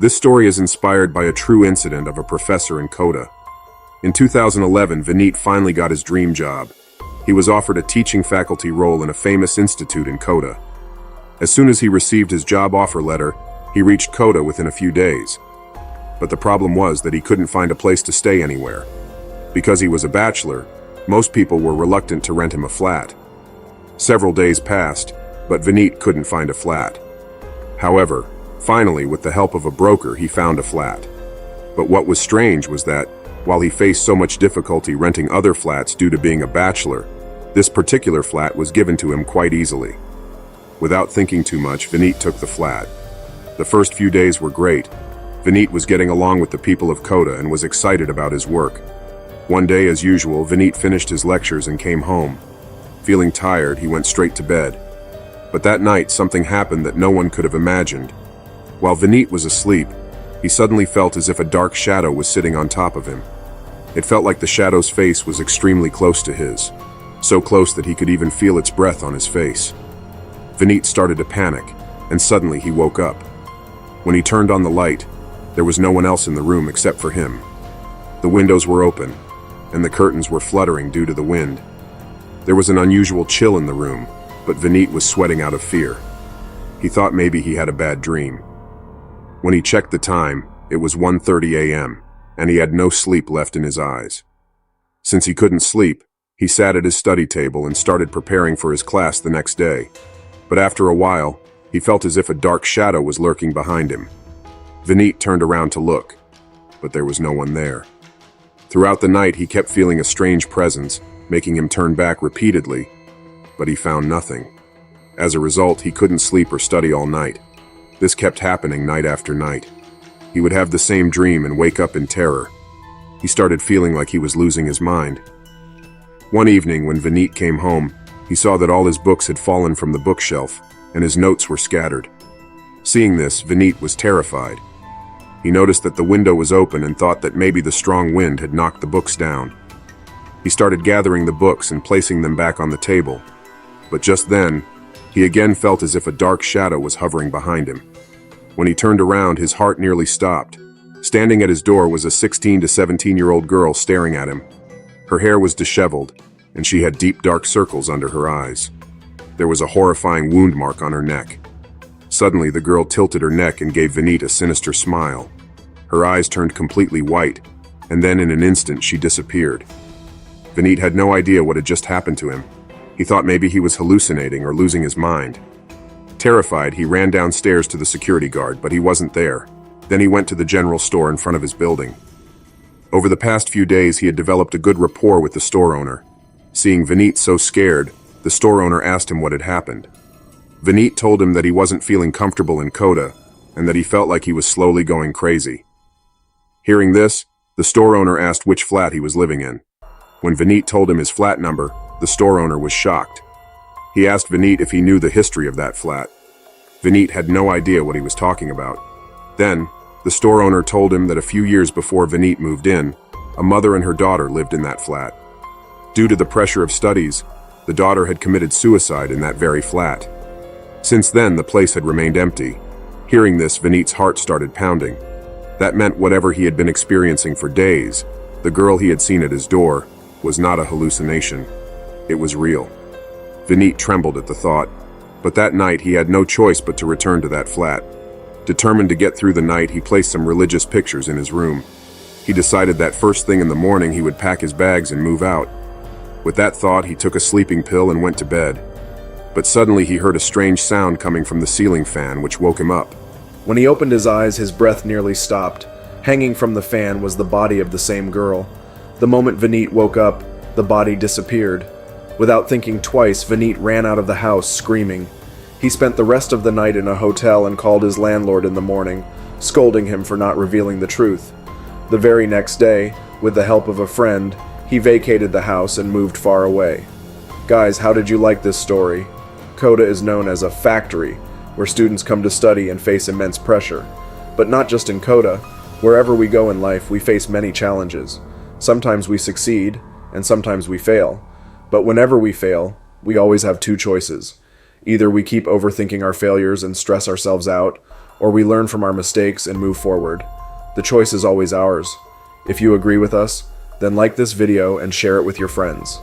This story is inspired by a true incident of a professor in Kota. In 2011, Vineet finally got his dream job. He was offered a teaching faculty role in a famous institute in Kota. As soon as he received his job offer letter, he reached Kota within a few days. But the problem was that he couldn't find a place to stay anywhere. Because he was a bachelor, most people were reluctant to rent him a flat. Several days passed, but Vineet couldn't find a flat. However, finally, with the help of a broker, he found a flat. But what was strange was that, while he faced so much difficulty renting other flats due to being a bachelor, this particular flat was given to him quite easily. Without thinking too much, Vineet took the flat. The first few days were great. Vineet was getting along with the people of Kota and was excited about his work. One day, as usual, Vineet finished his lectures and came home. Feeling tired, he went straight to bed. But that night, something happened that no one could have imagined. While Vineet was asleep, he suddenly felt as if a dark shadow was sitting on top of him. It felt like the shadow's face was extremely close to his, so close that he could even feel its breath on his face. Vineet started to panic, and suddenly he woke up. When he turned on the light, there was no one else in the room except for him. The windows were open, and the curtains were fluttering due to the wind. There was an unusual chill in the room, but Vineet was sweating out of fear. He thought maybe he had a bad dream. When he checked the time, it was 1:30 a.m., and he had no sleep left in his eyes. Since he couldn't sleep, he sat at his study table and started preparing for his class the next day. But after a while, he felt as if a dark shadow was lurking behind him. Vineet turned around to look, but there was no one there. Throughout the night, he kept feeling a strange presence, making him turn back repeatedly, but he found nothing. As a result, he couldn't sleep or study all night. This kept happening night after night. He would have the same dream and wake up in terror. He started feeling like he was losing his mind. One evening, when Vineet came home, he saw that all his books had fallen from the bookshelf, and his notes were scattered. Seeing this, Vineet was terrified. He noticed that the window was open and thought that maybe the strong wind had knocked the books down. He started gathering the books and placing them back on the table. But just then, he again felt as if a dark shadow was hovering behind him. When he turned around, his heart nearly stopped. Standing at his door was a 16 to 17-year-old girl staring at him. Her hair was disheveled, and she had deep dark circles under her eyes. There was a horrifying wound mark on her neck. Suddenly, the girl tilted her neck and gave Vineet a sinister smile. Her eyes turned completely white, and then in an instant she disappeared. Vineet had no idea what had just happened to him. He thought maybe he was hallucinating or losing his mind. Terrified, he ran downstairs to the security guard, but he wasn't there. Then he went to the general store in front of his building. Over the past few days, he had developed a good rapport with the store owner. Seeing Vineet so scared, the store owner asked him what had happened. Vineet told him that he wasn't feeling comfortable in Kota, and that he felt like he was slowly going crazy. Hearing this, the store owner asked which flat he was living in. When Vineet told him his flat number, the store owner was shocked. He asked Vineet if he knew the history of that flat. Vineet had no idea what he was talking about. Then, the store owner told him that a few years before Vineet moved in, a mother and her daughter lived in that flat. Due to the pressure of studies, the daughter had committed suicide in that very flat. Since then, the place had remained empty. Hearing this, Vineet's heart started pounding. That meant whatever he had been experiencing for days, the girl he had seen at his door, was not a hallucination. It was real. Vineet trembled at the thought, but that night he had no choice but to return to that flat. Determined to get through the night, he placed some religious pictures in his room. He decided that first thing in the morning he would pack his bags and move out. With that thought, he took a sleeping pill and went to bed. But suddenly he heard a strange sound coming from the ceiling fan, which woke him up. When he opened his eyes, his breath nearly stopped. Hanging from the fan was the body of the same girl. The moment Vineet woke up, the body disappeared. Without thinking twice, Vineet ran out of the house, screaming. He spent the rest of the night in a hotel and called his landlord in the morning, scolding him for not revealing the truth. The very next day, with the help of a friend, he vacated the house and moved far away. Guys, how did you like this story? Kota is known as a factory, where students come to study and face immense pressure. But not just in Kota. Wherever we go in life, we face many challenges. Sometimes we succeed, and sometimes we fail. But whenever we fail, we always have two choices. Either we keep overthinking our failures and stress ourselves out, or we learn from our mistakes and move forward. The choice is always ours. If you agree with us, then like this video and share it with your friends.